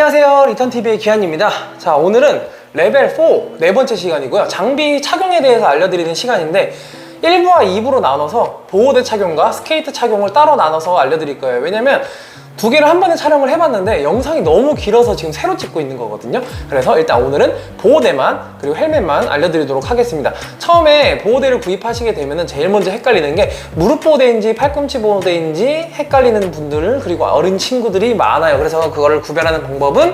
안녕하세요, 리턴TV의 기한입니다. 자, 오늘은 레벨 4 네 번째 시간이고요. 장비 착용에 대해서 알려드리는 시간인데 1부와 2부로 나눠서 보호대 착용과 스케이트 착용을 따로 나눠서 알려드릴 거예요. 왜냐면 두 개를 한 번에 촬영을 해봤는데 영상이 너무 길어서 지금 새로 찍고 있는 거거든요. 그래서 일단 오늘은 보호대만 그리고 헬멧만 알려드리도록 하겠습니다. 처음에 보호대를 구입하시게 되면 제일 먼저 헷갈리는 게 무릎 보호대인지 팔꿈치 보호대인지 헷갈리는 분들 그리고 어린 친구들이 많아요. 그래서 그거를 구별하는 방법은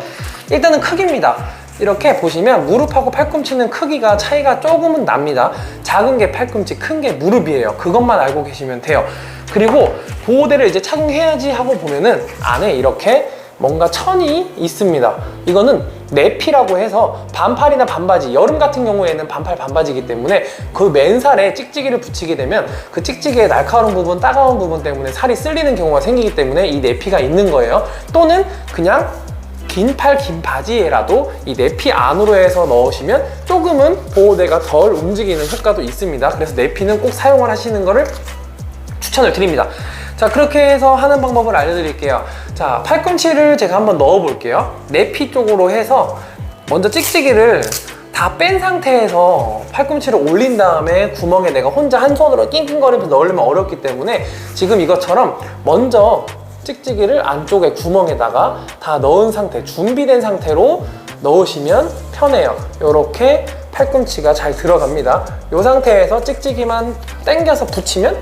일단은 크기입니다. 이렇게 보시면 무릎하고 팔꿈치는 크기가 차이가 조금은 납니다. 작은 게 팔꿈치, 큰 게 무릎이에요. 그것만 알고 계시면 돼요. 그리고 보호대를 이제 착용해야지 하고 보면은 안에 이렇게 뭔가 천이 있습니다. 이거는 내피라고 해서 반팔이나 반바지, 여름 같은 경우에는 반팔 반바지이기 때문에 그 맨살에 찍찍이를 붙이게 되면 그 찍찍이의 날카로운 부분, 따가운 부분 때문에 살이 쓸리는 경우가 생기기 때문에 이 내피가 있는 거예요. 또는 그냥 긴 팔, 긴 바지에라도 이 내피 안으로 해서 넣으시면 조금은 보호대가 덜 움직이는 효과도 있습니다. 그래서 내피는 꼭 사용을 하시는 거를 추천을 드립니다. 자, 그렇게 해서 하는 방법을 알려드릴게요. 자, 팔꿈치를 제가 한번 넣어 볼게요. 내피 쪽으로 해서 먼저 찍찍이를 다 뺀 상태에서 팔꿈치를 올린 다음에 구멍에 내가 혼자 한 손으로 낑낑거리면서 넣으려면 어렵기 때문에 지금 이것처럼 먼저 찍찍이를 안쪽에 구멍에다가 다 넣은 상태, 준비된 상태로 넣으시면 편해요. 이렇게 팔꿈치가 잘 들어갑니다. 이 상태에서 찍찍이만 당겨서 붙이면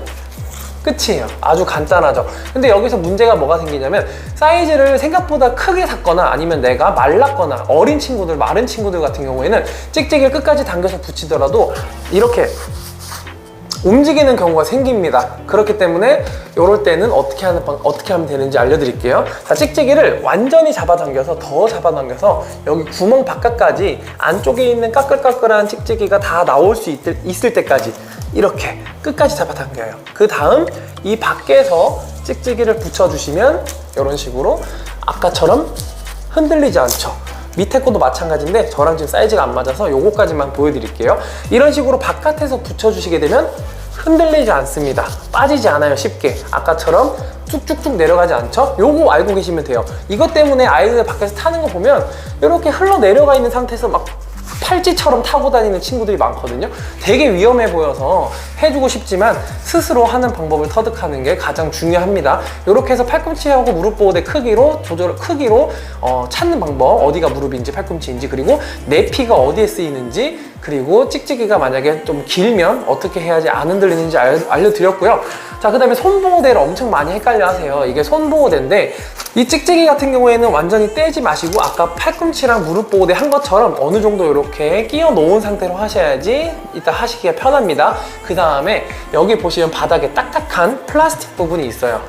끝이에요. 아주 간단하죠. 근데 여기서 문제가 뭐가 생기냐면 사이즈를 생각보다 크게 샀거나 아니면 내가 말랐거나 어린 친구들, 마른 친구들 같은 경우에는 찍찍이를 끝까지 당겨서 붙이더라도 이렇게 움직이는 경우가 생깁니다. 그렇기 때문에 이럴 때는 어떻게 하면 되는지 알려드릴게요. 자, 찍찍이를 완전히 잡아당겨서 더 잡아당겨서 여기 구멍 바깥까지 안쪽에 있는 까끌까끌한 찍찍이가 다 나올 수 있을 때까지 이렇게 끝까지 잡아당겨요. 그 다음 이 밖에서 찍찍이를 붙여주시면 이런 식으로 아까처럼 흔들리지 않죠. 밑에 것도 마찬가지인데 저랑 지금 사이즈가 안 맞아서 요거까지만 보여드릴게요. 이런 식으로 바깥에서 붙여주시게 되면 흔들리지 않습니다. 빠지지 않아요. 쉽게 아까처럼 쭉쭉쭉 내려가지 않죠? 요거 알고 계시면 돼요. 이것 때문에 아이들 밖에서 타는 거 보면 이렇게 흘러내려가 있는 상태에서 막 팔찌처럼 타고 다니는 친구들이 많거든요. 되게 위험해 보여서 해주고 싶지만 스스로 하는 방법을 터득하는 게 가장 중요합니다. 이렇게 해서 팔꿈치하고 무릎 보호대 크기로 찾는 방법, 어디가 무릎인지 팔꿈치인지, 그리고 내피가 어디에 쓰이는지, 그리고 찍찍이가 만약에 좀 길면 어떻게 해야지 안 흔들리는지 알려드렸고요. 자, 그 다음에 손보호대를 엄청 많이 헷갈려 하세요. 이게 손보호대인데 이 찍찍이 같은 경우에는 완전히 떼지 마시고 아까 팔꿈치랑 무릎 보호대 한 것처럼 어느 정도 이렇게 끼워 놓은 상태로 하셔야지 이따 하시기가 편합니다. 그 다음에 여기 보시면 바닥에 딱딱한 플라스틱 부분이 있어요.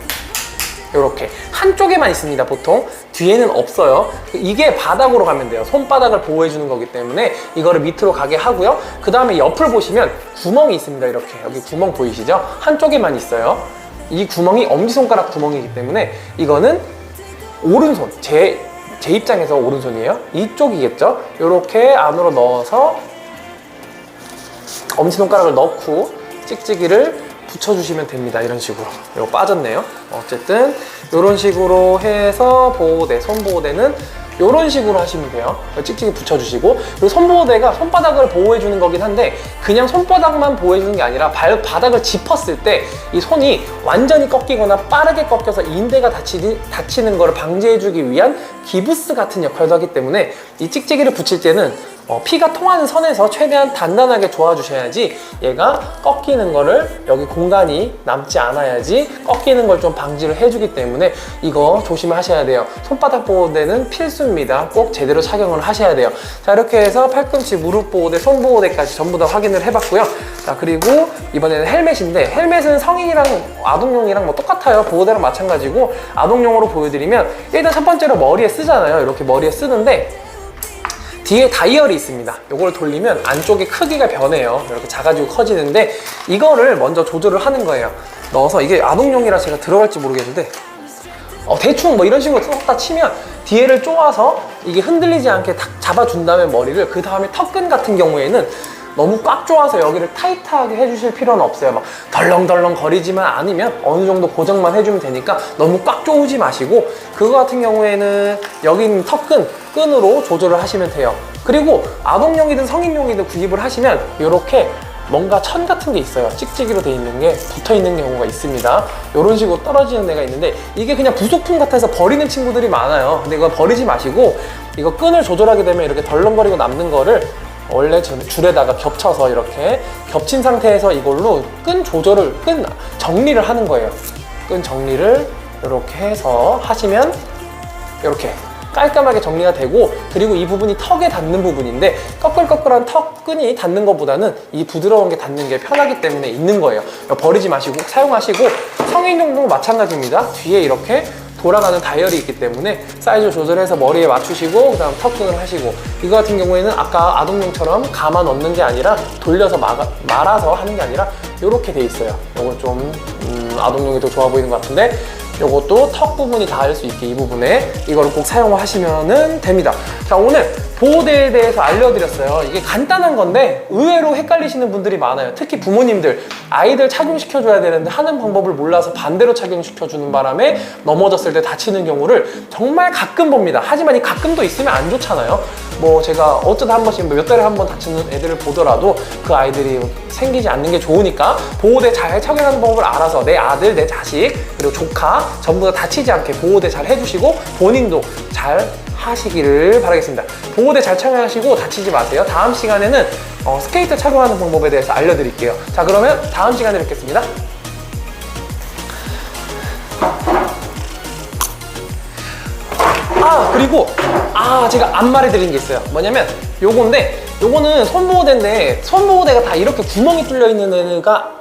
이렇게 한쪽에만 있습니다. 보통 뒤에는 없어요. 이게 바닥으로 가면 돼요. 손바닥을 보호해 주는 거기 때문에 이거를 밑으로 가게 하고요. 그 다음에 옆을 보시면 구멍이 있습니다. 이렇게 여기 구멍 보이시죠? 한쪽에만 있어요. 이 구멍이 엄지손가락 구멍이기 때문에 이거는 오른손, 제 입장에서 오른손이에요. 이쪽이겠죠? 이렇게 안으로 넣어서 엄지손가락을 넣고 찍찍이를 붙여주시면 됩니다. 이런 식으로. 이거 빠졌네요. 어쨌든 이런 식으로 해서 보호대, 손보호대는 이런 식으로 하시면 돼요. 찍찍이 붙여주시고, 그리고 손보호대가 손바닥을 보호해주는 거긴 한데 그냥 손바닥만 보호해주는 게 아니라 바닥을 짚었을 때 이 손이 완전히 꺾이거나 빠르게 꺾여서 인대가 다치는 거를 방지해주기 위한 기부스 같은 역할도 하기 때문에 이 찍찍이를 붙일 때는 피가 통하는 선에서 최대한 단단하게 조아주셔야지 얘가 꺾이는 거를, 여기 공간이 남지 않아야지 꺾이는 걸 좀 방지를 해주기 때문에 이거 조심을 하셔야 돼요. 손바닥 보호대는 필수입니다. 꼭 제대로 착용을 하셔야 돼요. 자, 이렇게 해서 팔꿈치, 무릎 보호대, 손 보호대까지 전부 다 확인을 해봤고요. 자, 그리고 이번에는 헬멧인데 헬멧은 성인이랑 아동용이랑 뭐 똑같아요. 보호대랑 마찬가지고 아동용으로 보여드리면 일단 첫 번째로 머리에 쓰잖아요. 이렇게 머리에 쓰는데 뒤에 다이얼이 있습니다. 이걸 돌리면 안쪽에 크기가 변해요. 이렇게 작아지고 커지는데 이거를 먼저 조절을 하는 거예요. 넣어서, 이게 아동용이라 제가 들어갈지 모르겠는데 대충 뭐 이런 식으로 쏙다 치면 뒤에를 쪼아서 이게 흔들리지 않게 탁 잡아준 다음에 머리를, 그 다음에 턱끈 같은 경우에는 너무 꽉 조아서 여기를 타이트하게 해주실 필요는 없어요. 막 덜렁덜렁 거리지만 않으면 어느 정도 고정만 해주면 되니까 너무 꽉 조우지 마시고, 그거 같은 경우에는 여기 있는 턱끈으로 조절을 하시면 돼요. 그리고 아동용이든 성인용이든 구입을 하시면 이렇게 뭔가 천 같은 게 있어요. 찍찍이로 돼 있는 게 붙어 있는 경우가 있습니다. 이런 식으로 떨어지는 데가 있는데 이게 그냥 부속품 같아서 버리는 친구들이 많아요. 근데 이거 버리지 마시고, 이거 끈을 조절하게 되면 이렇게 덜렁거리고 남는 거를 원래 줄에다가 겹쳐서 이렇게 겹친 상태에서 이걸로 끈 정리를 하는 거예요. 끈 정리를 이렇게 해서 하시면 이렇게 깔끔하게 정리가 되고, 그리고 이 부분이 턱에 닿는 부분인데 꺼끌꺼끌한 턱끈이 닿는 것보다는 이 부드러운 게 닿는 게 편하기 때문에 있는 거예요. 버리지 마시고 사용하시고, 성인용도 마찬가지입니다. 뒤에 이렇게 돌아가는 다이얼이 있기 때문에 사이즈 조절해서 머리에 맞추시고 그 다음 턱끈을 하시고, 이거 같은 경우에는 아까 아동용처럼 감아 넣는 게 아니라 돌려서 말아서 하는 게 아니라 이렇게 돼 있어요. 이거 좀 아동용이 더 좋아 보이는 것 같은데, 요것도 턱 부분이 닿을 수 있게 이 부분에 이거를 꼭 사용하시면 됩니다. 자, 오늘 보호대에 대해서 알려드렸어요. 이게 간단한 건데 의외로 헷갈리시는 분들이 많아요. 특히 부모님들, 아이들 착용시켜줘야 되는데 하는 방법을 몰라서 반대로 착용시켜주는 바람에 넘어졌을 때 다치는 경우를 정말 가끔 봅니다. 하지만 이 가끔도 있으면 안 좋잖아요. 뭐 제가 어쩌다 한 번씩 몇 달에 한 번 다치는 애들을 보더라도 그 아이들이 생기지 않는 게 좋으니까 보호대 잘 착용하는 방법을 알아서 내 아들, 내 자식, 그리고 조카 전부 다 다치지 않게 보호대 잘 해주시고 본인도 잘 하시기를 바라겠습니다. 보호대 잘 착용하시고 다치지 마세요. 다음 시간에는 스케이트 착용하는 방법에 대해서 알려드릴게요. 자, 그러면 다음 시간에 뵙겠습니다. 그리고 제가 안 말해드린 게 있어요. 뭐냐면 요거는 손보호대인데 손보호대가 다 이렇게 구멍이 뚫려 있는 애가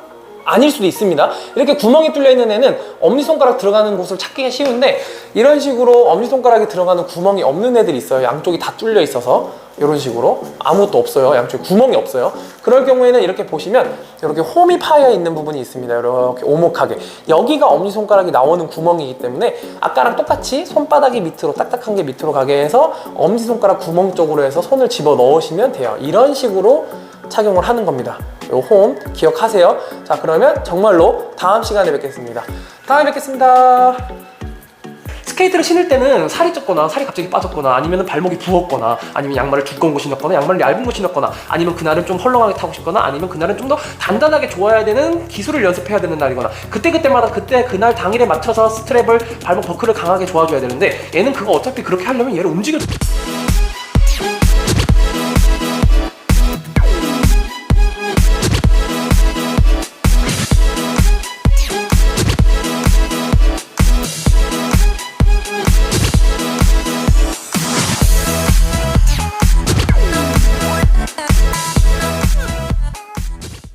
아닐 수도 있습니다. 이렇게 구멍이 뚫려 있는 애는 엄지손가락 들어가는 곳을 찾기가 쉬운데, 이런 식으로 엄지손가락이 들어가는 구멍이 없는 애들이 있어요. 양쪽이 다 뚫려 있어서 이런 식으로 아무것도 없어요. 양쪽에 구멍이 없어요. 그럴 경우에는 이렇게 보시면 이렇게 홈이 파여 있는 부분이 있습니다. 이렇게 오목하게 여기가 엄지손가락이 나오는 구멍이기 때문에 아까랑 똑같이 손바닥이 밑으로 딱딱한 게 밑으로 가게 해서 엄지손가락 구멍 쪽으로 해서 손을 집어 넣으시면 돼요. 이런 식으로 착용을 하는 겁니다. 요 홈 기억하세요. 자, 그러면 정말로 다음 시간에 뵙겠습니다. 다음에 뵙겠습니다. 스케이트를 신을 때는 살이 쪘거나 살이 갑자기 빠졌거나 아니면 발목이 부었거나 아니면 양말을 두꺼운 거 신었거나 양말을 얇은 거 신었거나 아니면 그날은 좀 헐렁하게 타고 싶거나 아니면 그날은 좀 더 단단하게 좋아야 되는 기술을 연습해야 되는 날이거나 그때마다 그날 당일에 맞춰서 스트랩을 발목 버클을 강하게 조아줘야 되는데, 얘는 그거 어차피 그렇게 하려면 얘를 움직여줘.